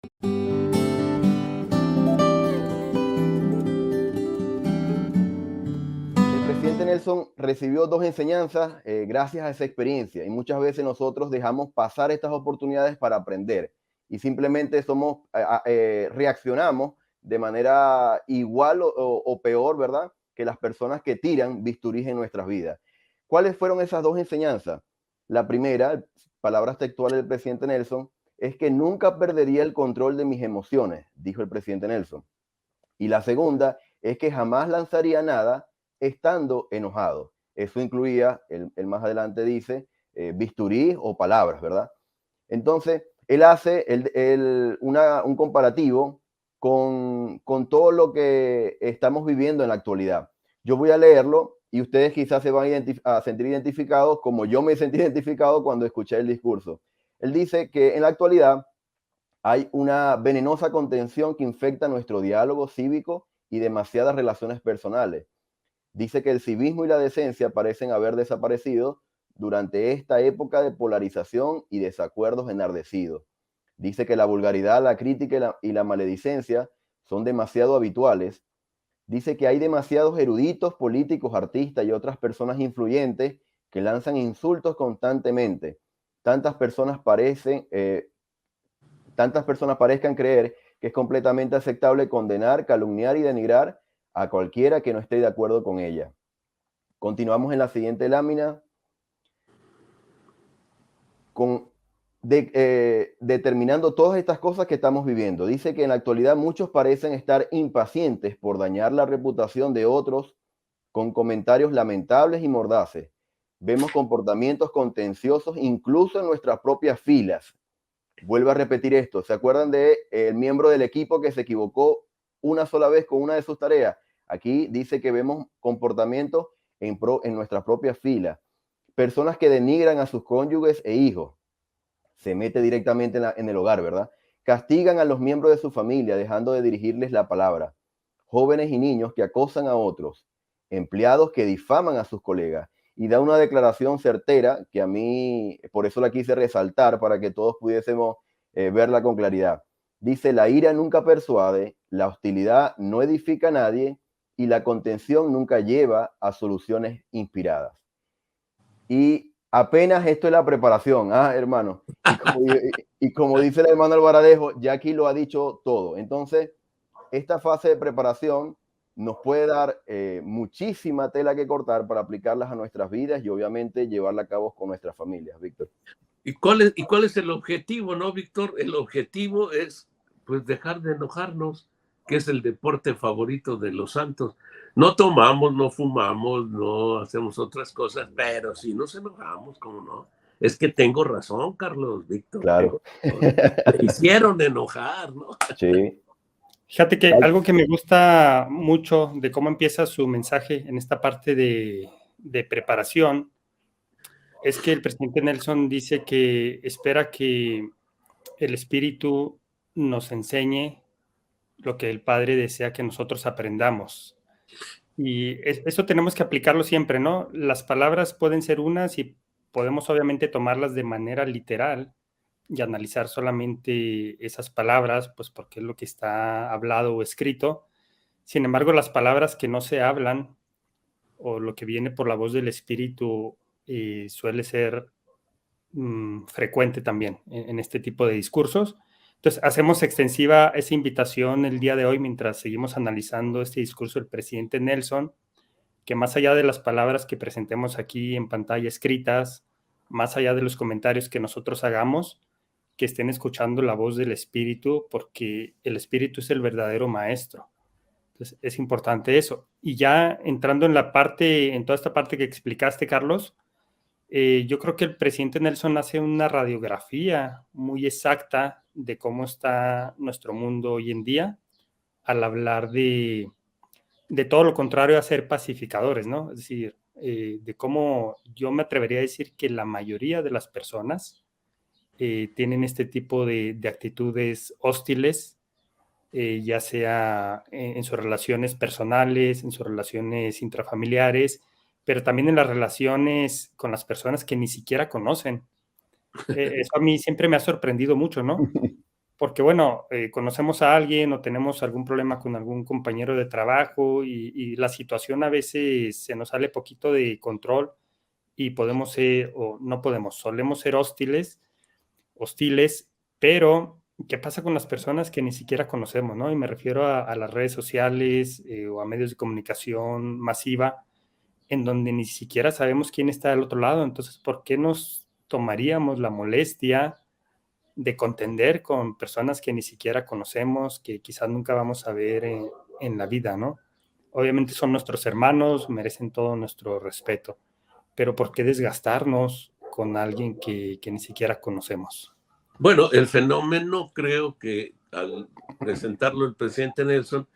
El presidente Nelson recibió dos enseñanzas gracias a esa experiencia y muchas veces nosotros dejamos pasar estas oportunidades para aprender y simplemente reaccionamos de manera igual o peor, ¿verdad? Que las personas que tiran bisturís en nuestras vidas. ¿Cuáles fueron esas dos enseñanzas? La primera, palabras textuales del presidente Nelson, es que nunca perdería el control de mis emociones, dijo el presidente Nelson. Y la segunda es que jamás lanzaría nada estando enojado. Eso incluía, él más adelante dice, bisturí o palabras, ¿verdad? Entonces, él hace un comparativo con todo lo que estamos viviendo en la actualidad. Yo voy a leerlo y ustedes quizás se van a sentir identificados como yo me sentí identificado cuando escuché el discurso. Él dice que en la actualidad hay una venenosa contención que infecta nuestro diálogo cívico y demasiadas relaciones personales. Dice que el civismo y la decencia parecen haber desaparecido durante esta época de polarización y desacuerdos enardecidos. Dice que la vulgaridad, la crítica y la maledicencia son demasiado habituales. Dice que hay demasiados eruditos, políticos, artistas y otras personas influyentes que lanzan insultos constantemente. Tantas personas parezcan creer que es completamente aceptable condenar, calumniar y denigrar a cualquiera que no esté de acuerdo con ella. Continuamos en la siguiente lámina determinando todas estas cosas que estamos viviendo. Dice que en la actualidad muchos parecen estar impacientes por dañar la reputación de otros con comentarios lamentables y mordaces. Vemos comportamientos contenciosos incluso en nuestras propias filas. Vuelvo a repetir esto. ¿Se acuerdan de el miembro del equipo que se equivocó una sola vez con una de sus tareas? Aquí dice que vemos comportamientos en nuestras propias filas. Personas que denigran a sus cónyuges e hijos. Se mete directamente en el hogar, ¿verdad? Castigan a los miembros de su familia, dejando de dirigirles la palabra. Jóvenes y niños que acosan a otros. Empleados que difaman a sus colegas. Y da una declaración certera que a mí, por eso la quise resaltar, para que todos pudiésemos verla con claridad. Dice, la ira nunca persuade, la hostilidad no edifica a nadie y la contención nunca lleva a soluciones inspiradas. Y apenas esto es la preparación, hermano. Y como dice el hermano Alvaradejo, ya aquí lo ha dicho todo. Entonces, esta fase de preparación nos puede dar muchísima tela que cortar para aplicarlas a nuestras vidas y obviamente llevarla a cabo con nuestras familias, Víctor. ¿Y cuál es el objetivo, no, Víctor? El objetivo es, pues, dejar de enojarnos, que es el deporte favorito de los santos. No tomamos, no fumamos, no hacemos otras cosas, pero si nos enojamos, ¿cómo no? Es que tengo razón, Carlos, Víctor. Claro. Me hicieron enojar, ¿no? Sí. Fíjate que algo que me gusta mucho de cómo empieza su mensaje en esta parte de preparación es que el presidente Nelson dice que espera que el Espíritu nos enseñe lo que el Padre desea que nosotros aprendamos. Y eso tenemos que aplicarlo siempre, ¿no? Las palabras pueden ser unas y podemos obviamente tomarlas de manera literal y analizar solamente esas palabras, pues porque es lo que está hablado o escrito. Sin embargo, las palabras que no se hablan o lo que viene por la voz del Espíritu suele ser frecuente también en este tipo de discursos. Entonces, hacemos extensiva esa invitación el día de hoy mientras seguimos analizando este discurso del presidente Nelson, que más allá de las palabras que presentemos aquí en pantalla escritas, más allá de los comentarios que nosotros hagamos, que estén escuchando la voz del Espíritu, porque el Espíritu es el verdadero maestro. Entonces, es importante eso. Y ya entrando en toda esta parte que explicaste, Carlos, yo creo que el presidente Nelson hace una radiografía muy exacta de cómo está nuestro mundo hoy en día al hablar de todo lo contrario a ser pacificadores, ¿no? Es decir, de cómo yo me atrevería a decir que la mayoría de las personas tienen este tipo de actitudes hostiles, ya sea en sus relaciones personales, en sus relaciones intrafamiliares, pero también en las relaciones con las personas que ni siquiera conocen. Eso a mí siempre me ha sorprendido mucho, ¿no? porque bueno, conocemos a alguien o tenemos algún problema con algún compañero de trabajo y la situación a veces se nos sale poquito de control y podemos ser, o no podemos, solemos ser hostiles, pero ¿qué pasa con las personas que ni siquiera conocemos, ¿no? Y me refiero a las redes sociales o a medios de comunicación masiva, en donde ni siquiera sabemos quién está del otro lado. Entonces, ¿por qué nos tomaríamos la molestia de contender con personas que ni siquiera conocemos, que quizás nunca vamos a ver en la vida, ¿no? Obviamente son nuestros hermanos, merecen todo nuestro respeto, pero ¿por qué desgastarnos con alguien que ni siquiera conocemos? Bueno, el fenómeno creo que al presentarlo el presidente Nelson,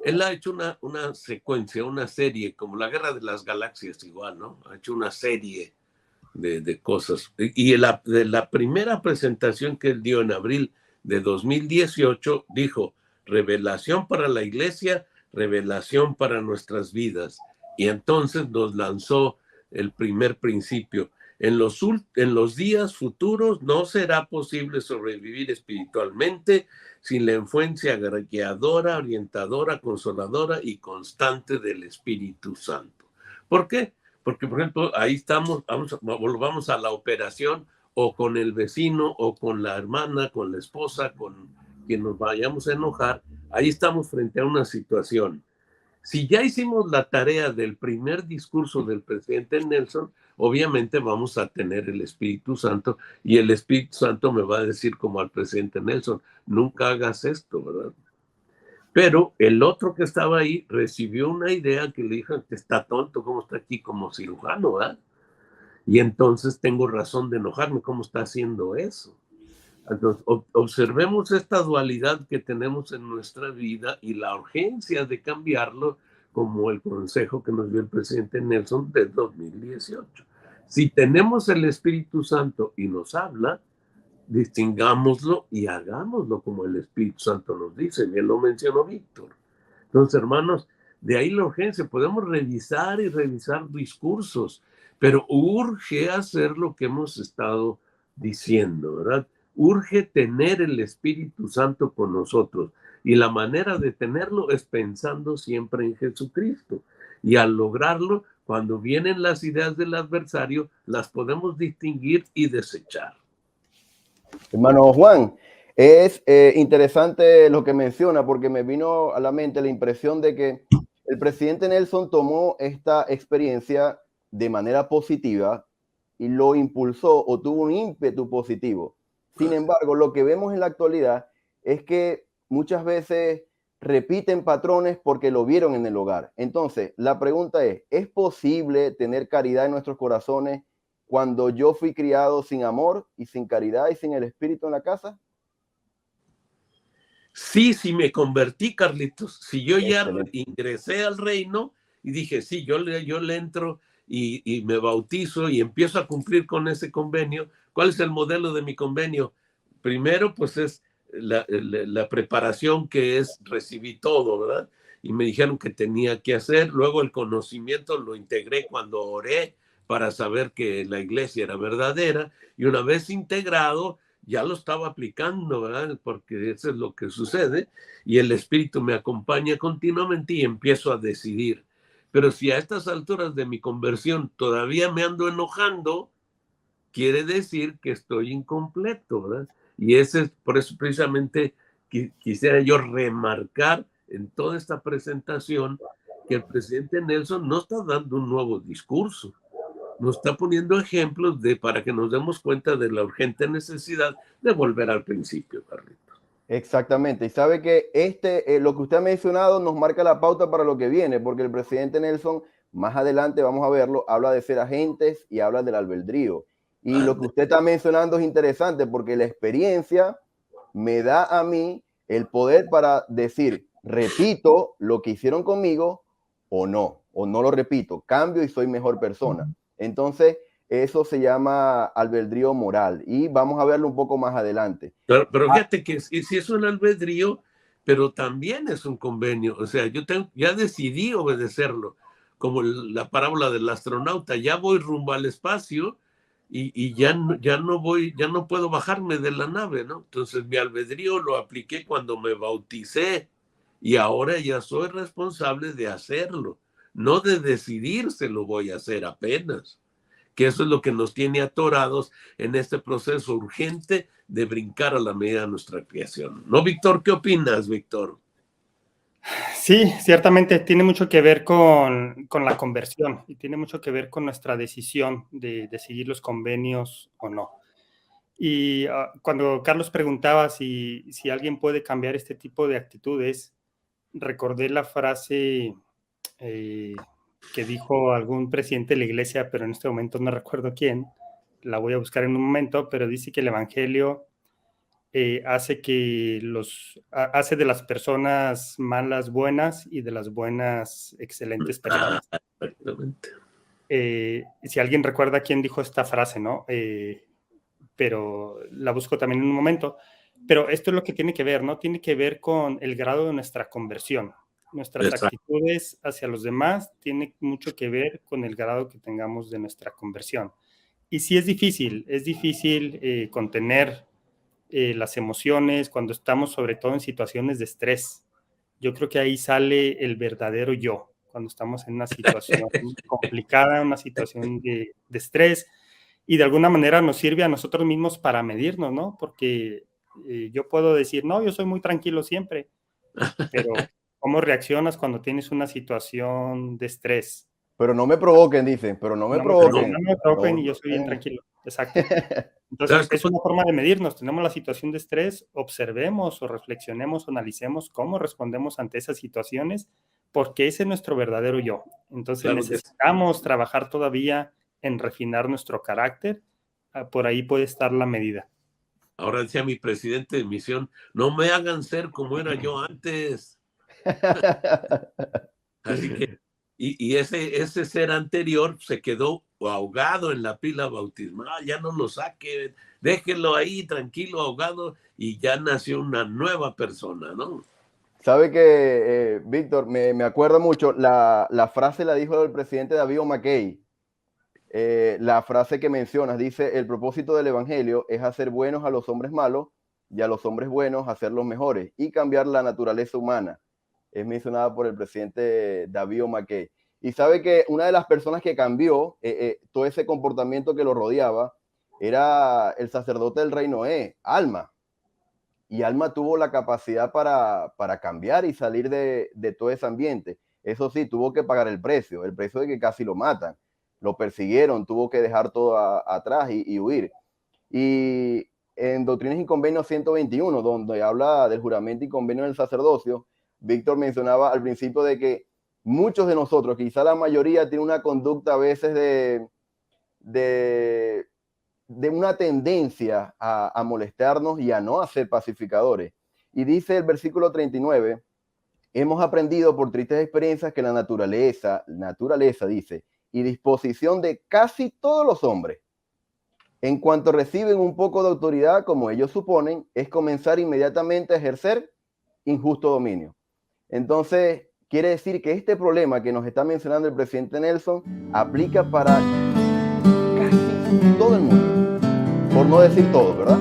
él ha hecho una secuencia, una serie, como la Guerra de las Galaxias igual, ¿no? Ha hecho una serie de cosas. Y de la primera presentación que él dio en abril de 2018, dijo, revelación para la iglesia, revelación para nuestras vidas. Y entonces nos lanzó el primer principio. En los días futuros no será posible sobrevivir espiritualmente sin la influencia guiadora, orientadora, consoladora y constante del Espíritu Santo. ¿Por qué? Porque, por ejemplo, ahí estamos, volvamos a la operación o con el vecino o con la hermana, con la esposa, con quien nos vayamos a enojar. Ahí estamos frente a una situación. Si ya hicimos la tarea del primer discurso del presidente Nelson, obviamente vamos a tener el Espíritu Santo y el Espíritu Santo me va a decir como al presidente Nelson, nunca hagas esto, ¿verdad? Pero el otro que estaba ahí recibió una idea que le dijo, está tonto, ¿cómo está aquí como cirujano? ¿verdad? Y entonces tengo razón de enojarme, ¿cómo está haciendo eso? Entonces, observemos esta dualidad que tenemos en nuestra vida y la urgencia de cambiarlo, como el consejo que nos dio el presidente Nelson de 2018. Si tenemos el Espíritu Santo y nos habla, distingámoslo y hagámoslo como el Espíritu Santo nos dice. Bien lo mencionó Víctor. Entonces, hermanos, de ahí la urgencia. Podemos revisar y revisar discursos, pero urge hacer lo que hemos estado diciendo, ¿verdad? Urge tener el Espíritu Santo con nosotros. Y la manera de tenerlo es pensando siempre en Jesucristo. Y al lograrlo, cuando vienen las ideas del adversario, las podemos distinguir y desechar. Hermano Juan, es interesante lo que menciona porque me vino a la mente la impresión de que el presidente Nelson tomó esta experiencia de manera positiva y lo impulsó o tuvo un ímpetu positivo. Sin embargo, lo que vemos en la actualidad es que muchas veces repiten patrones porque lo vieron en el hogar. Entonces, la pregunta ¿es posible tener caridad en nuestros corazones cuando yo fui criado sin amor y sin caridad y sin el Espíritu en la casa? Sí, me convertí, Carlitos. Si yo ya ingresé al reino y dije, sí, yo le entro y me bautizo y empiezo a cumplir con ese convenio. ¿Cuál es el modelo de mi convenio? Primero, pues es la preparación que es, recibí todo, ¿verdad? Y me dijeron que tenía que hacer. Luego el conocimiento lo integré cuando oré para saber que la iglesia era verdadera. Y una vez integrado, ya lo estaba aplicando, ¿verdad? Porque eso es lo que sucede. Y el Espíritu me acompaña continuamente y empiezo a decidir. Pero si a estas alturas de mi conversión todavía me ando enojando, quiere decir que estoy incompleto, ¿verdad? Y por eso precisamente quisiera yo remarcar en toda esta presentación que el presidente Nelson no está dando un nuevo discurso, nos está poniendo ejemplos para que nos demos cuenta de la urgente necesidad de volver al principio, Carlitos. Exactamente, y sabe que lo que usted ha mencionado nos marca la pauta para lo que viene, porque el presidente Nelson, más adelante vamos a verlo, habla de ser agentes y habla del albedrío. Y lo que usted está mencionando es interesante porque la experiencia me da a mí el poder para decir, repito lo que hicieron conmigo o no lo repito, cambio y soy mejor persona. Entonces, eso se llama albedrío moral y vamos a verlo un poco más adelante. Pero fíjate que si es un albedrío, pero también es un convenio. O sea, ya decidí obedecerlo, como la parábola del astronauta, ya voy rumbo al espacio y ya no puedo bajarme de la nave, ¿no? Entonces mi albedrío lo apliqué cuando me bauticé y ahora ya soy responsable de hacerlo, no de decidir si lo voy a hacer apenas, que eso es lo que nos tiene atorados en este proceso urgente de brincar a la medida de nuestra creación. ¿No, Víctor? ¿Qué opinas, Víctor? Sí, ciertamente tiene mucho que ver con la conversión y tiene mucho que ver con nuestra decisión de seguir los convenios o no. Y cuando Carlos preguntaba si alguien puede cambiar este tipo de actitudes, recordé la frase que dijo algún presidente de la iglesia, pero en este momento no recuerdo quién, la voy a buscar en un momento, pero dice que el evangelio hace de las personas malas buenas y de las buenas excelentes personas. Exactamente. Si alguien recuerda quién dijo esta frase, ¿no? Pero la busco también en un momento. Pero esto es lo que tiene que ver, ¿no? Tiene que ver con el grado de nuestra conversión. Nuestras Exacto. actitudes hacia los demás tiene mucho que ver con el grado que tengamos de nuestra conversión. Y sí es difícil contener las emociones cuando estamos sobre todo en situaciones de estrés. Yo creo que ahí sale el verdadero yo, cuando estamos en una situación complicada, una situación de estrés, y de alguna manera nos sirve a nosotros mismos para medirnos, ¿no? Porque yo puedo decir, no, yo soy muy tranquilo siempre, pero ¿cómo reaccionas cuando tienes una situación de estrés? Pero no me provoquen, dicen, pero no me provoquen. No me provoquen y yo No, soy bien tranquilo. Exacto. Entonces, ¿Sabes es cómo? una forma de medirnos. Tenemos la situación de estrés, observemos o reflexionemos o analicemos cómo respondemos ante esas situaciones, porque ese es nuestro verdadero yo. Entonces, Claro que sí. necesitamos trabajar todavía en refinar nuestro carácter. Por ahí puede estar la medida. Ahora decía mi presidente de misión, no me hagan ser como era yo antes. Así que, y ese ser anterior se quedó ahogado en la pila bautismal, ya no lo saquen, déjenlo ahí tranquilo, ahogado, y ya nació una nueva persona, ¿no? Sabe que, Víctor, me acuerdo mucho, la frase la dijo el presidente David McKay. La frase que mencionas dice, el propósito del evangelio es hacer buenos a los hombres malos y a los hombres buenos hacerlos mejores y cambiar la naturaleza humana. Es mencionada por el presidente David McKay. Y sabe que una de las personas que cambió todo ese comportamiento que lo rodeaba era el sacerdote del rey Noé, Alma. Y Alma tuvo la capacidad para cambiar y salir de todo ese ambiente. Eso sí, tuvo que pagar el precio de que casi lo matan. Lo persiguieron, tuvo que dejar todo atrás y huir. Y en Doctrinas y Convenios 121, donde habla del juramento y convenio del sacerdocio, Víctor mencionaba al principio de que muchos de nosotros, quizá la mayoría, tiene una conducta a veces de una tendencia a molestarnos y a no ser pacificadores. Y dice el versículo 39, hemos aprendido por tristes experiencias que la naturaleza dice, y disposición de casi todos los hombres, en cuanto reciben un poco de autoridad, como ellos suponen, es comenzar inmediatamente a ejercer injusto dominio. Entonces, quiere decir que este problema que nos está mencionando el presidente Nelson aplica para casi todo el mundo, por no decir todo, ¿verdad?